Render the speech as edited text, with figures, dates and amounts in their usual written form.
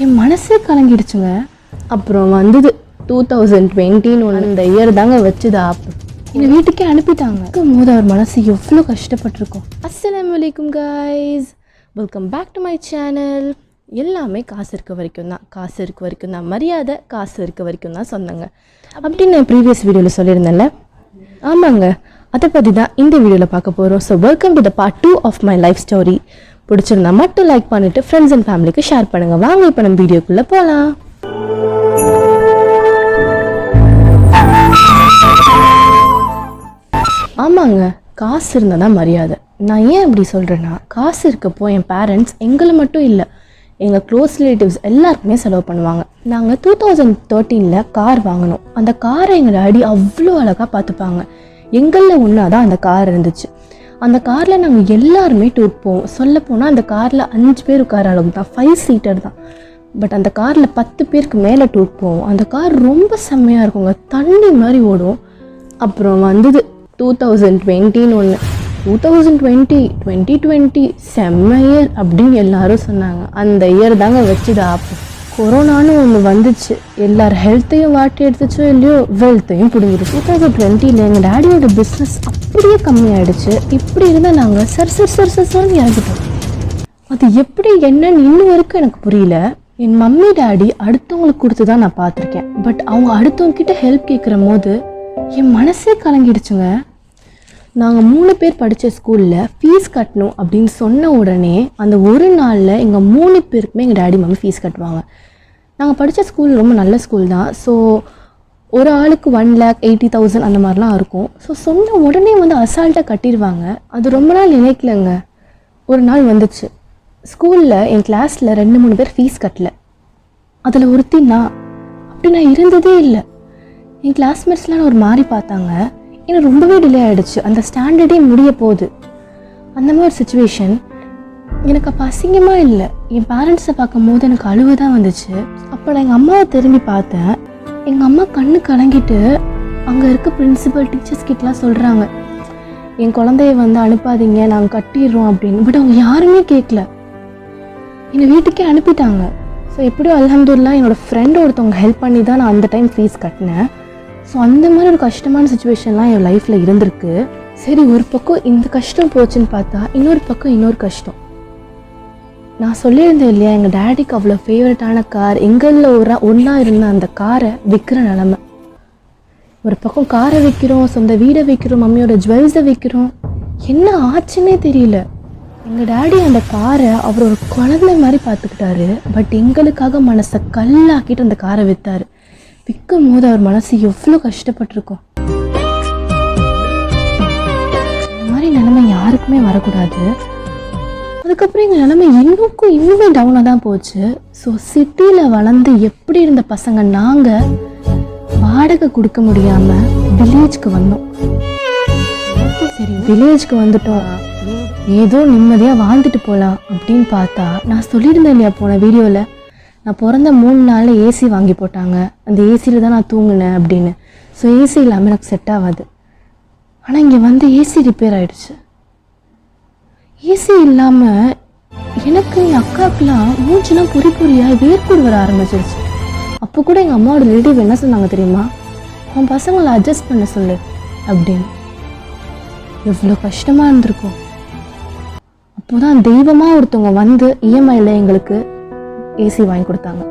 என் மனசே கலங்கிடுச்சுங்க. அப்புறம் வந்தது 2020 அந்த இயர் தாங்க வச்சுது ஆப். என்னை வீட்டுக்கே அனுப்பிட்டாங்க. போது அவர் மனசு எவ்வளோ கஷ்டப்பட்டிருக்கோம். அஸ்ஸலாமு அலைக்கும் guys, welcome back to my channel. எல்லாமே காசு இருக்க வரைக்கும் தான், காசு இருக்க வரைக்கும் தான் மரியாதை, காசு இருக்க வரைக்கும் தான் சொன்னாங்க அப்படின்னு நான் ப்ரீவியஸ் வீடியோவில் சொல்லியிருந்தேன்ல. ஆமாங்க, அதை பற்றி தான் இந்த வீடியோவில் பார்க்க போகிறோம். So welcome to the part 2 of my life story. பிடிச்சிருந்தா மட்டும் லைக் பண்ணிவிட்டு ஃப்ரெண்ட்ஸ் அண்ட் ஃபேமிலிக்கு ஷேர் பண்ணுங்கள். வாங்க இப்போ நம்ம வீடியோக்குள்ளே போகலாம். ஆமாங்க, காசு இருந்தால் தான் மரியாதை. நான் ஏன் அப்படி சொல்கிறேன்னா, காசு இருக்கப்போ என் பேரண்ட்ஸ் எங்களை மட்டும் இல்லை, எங்கள் க்ளோஸ் ரிலேட்டிவ்ஸ் எல்லாருக்குமே செலவு பண்ணுவாங்க. நாங்கள் 2013 கார் வாங்கினோம். அந்த காரை எங்கள் டாடி அவ்வளோ அழகாக பார்த்துப்பாங்க. எங்களில் ஒன்றா தான் அந்த கார் இருந்துச்சு. அந்த காரில் நாங்கள் எல்லாருமே டூர் போவோம். சொல்லப்போனால் அந்த காரில் 5 பேர் உட்கார அளவுக்கு தான், 5 சீட்டர் தான். பட் அந்த காரில் 10 பேருக்கு மேலே டூர் போவோம். அந்த கார் ரொம்ப செம்மையாக இருக்குங்க, தண்ணி மாதிரி ஓடும். அப்புறம் வந்தது 2020 2020 செம்ம இயர் அப்படின்னு எல்லாரும் சொன்னாங்க. அந்த இயர் தாங்க வச்சுது ஆப்பு. கொரோனான்னு ஒன்று வந்துச்சு. எல்லார் ஹெல்த்தையும் வாட்டி எடுத்துச்சோ இல்லையோ, வெல்த்தையும் பிடிங்கிடுச்சு. 2020 எங்கள் டேடியோட பிஸ்னஸ் அப்படியே கம்மியாயிடுச்சு. இப்படி இருந்தால் நாங்கள் சர்ன்னு இறங்கிட்டோம். அது எப்படி என்னன்னு இன்னும் வரைக்கும் எனக்கு புரியல. என் மம்மி டேடி அடுத்தவங்களுக்கு கொடுத்து தான் நான் பார்த்துருக்கேன். பட் அவங்க அடுத்தவங்க கிட்ட ஹெல்ப் கேட்குற போது என் மனசே கலங்கிடுச்சுங்க. நாங்கள் 3 பேர் படித்த ஸ்கூலில் ஃபீஸ் கட்டணும் அப்படின்னு சொன்ன உடனே அந்த ஒரு நாளில் எங்கள் 3 பேருக்குமே எங்கள் டேடி மம்மி ஃபீஸ் கட்டுவாங்க. நாங்கள் படித்த ஸ்கூல் ரொம்ப நல்ல ஸ்கூல் தான். ஸோ ஒரு ஆளுக்கு 1,80,000 அந்த மாதிரிலாம் இருக்கும். ஸோ சொன்ன உடனே வந்து அசால்ட்டாக கட்டிடுவாங்க. அது ரொம்ப நாள் நினைக்கலங்க. ஒரு நாள் வந்துச்சு, ஸ்கூலில் என் கிளாஸில் 2-3 பேர் ஃபீஸ் கட்டலை. அதில் ஒருத்தி நான். அப்படி நான் இருந்ததே இல்லை. என் கிளாஸ்மேட்ஸ்லாம் ஒரு மாதிரி பார்த்தாங்க. எனக்கு ரொம்பவே டிலே ஆகிடுச்சு. அந்த ஸ்டாண்டர்டே முடிய போகுது. அந்த மாதிரி ஒரு சுச்சுவேஷன். எனக்கு அப்போ அசிங்கமாக இல்லை, என் பேரண்ட்ஸை பார்க்கும் போது எனக்கு அழுவ தான் வந்துச்சு. அப்போ நான் எங்கள் அம்மாவை திரும்பி பார்த்தேன். எங்கள் அம்மா கண்ணு கலங்கிட்டு அங்கே இருக்க பிரின்சிபல் டீச்சர்ஸ் கிட்டலாம் சொல்கிறாங்க, என் குழந்தைய வந்து அனுப்பாதீங்க, நாங்கள் கட்டிடுறோம் அப்படின்னு. பட் அவங்க யாருமே கேட்கல, என்னை வீட்டுக்கே அனுப்பிட்டாங்க. ஸோ எப்படியோ அல்ஹம்துலில்லாஹ் என்னோடய ஃப்ரெண்டு ஒருத்தவங்க ஹெல்ப் பண்ணி தான் நான் அந்த டைம் ஃபீஸ் கட்டினேன். ஸோ அந்த மாதிரி ஒரு கஷ்டமான சுச்சுவேஷன்லாம் என் லைஃப்பில் இருந்திருக்கு. சரி, ஒரு பக்கம் இந்த கஷ்டம் போச்சுன்னு பார்த்தா இன்னொரு பக்கம் இன்னொரு கஷ்டம். நான் சொல்லியிருந்தேன் இல்லையா, எங்கள் டேடிக்கு அவ்வளோ ஃபேவரட்டான கார், எங்களில் ஒன்றா இருந்த அந்த காரை விற்கிற நிலமை. ஒரு பக்கம் காரை விற்கிறோம், சொந்த வீடை விற்கிறோம், மம்மியோட ஜுவல்ஸை விற்கிறோம். என்ன ஆச்சுன்னே தெரியல. எங்கள் டேடி அந்த காரை அவர் ஒரு குழந்தை மாதிரி பார்த்துக்கிட்டாரு. பட் எங்களுக்காக மனசை கல்லாக்கிட்டு அந்த காரை விற்றாரு. விற்கும் போது அவர் மனசு எவ்வளோ கஷ்டப்பட்டிருக்கும். இந்த மாதிரி நிலைமை யாருக்குமே வரக்கூடாது. அதுக்கப்புறம் எங்கள் நிலைமை இன்னுமே டவுனாக தான் போச்சு. ஸோ சிட்டியில் வளர்ந்து எப்படி இருந்த பசங்க நாங்கள் வாடகை கொடுக்க முடியாமல் வில்லேஜ்க்கு வந்தோம். சரி, வில்லேஜ்க்கு வந்துட்டோம், ஏதோ நிம்மதியாக வாழ்ந்துட்டு போகலாம் அப்படின்னு பார்த்தா, நான் சொல்லியிருந்தேன் இல்லையா போன வீடியோவில், நான் பிறந்த 3 நாளில் ஏசி வாங்கி போட்டாங்க. அந்த ஏசியில் தான் நான் தூங்கினேன் அப்படின்னு. ஸோ ஏசி இல்லாமல் எனக்கு செட் ஆகாது. ஆனால் இங்கே வந்து ஏசி ரிப்பேர் ஆகிடுச்சு. ஏசி இல்லாமல் எனக்கு என் அக்காவுக்குலாம் மூச்சுலாம் பொறியாக வேர்க்கூடு வர ஆரம்பிச்சிருச்சு. அப்போ கூட எங்கள் அம்மாவோட ரிலேட்டிவ் என்ன சொன்னாங்க தெரியுமா, அவன் பசங்களை அட்ஜஸ்ட் பண்ண சொல்லு அப்படின்னு. எவ்வளோ கஷ்டமாக இருந்திருக்கும். அப்போ தான் தெய்வமாக ஒருத்தவங்க வந்து இஎம்ஐயில் எங்களுக்கு ஏசி வாங்கி கொடுத்தாங்க.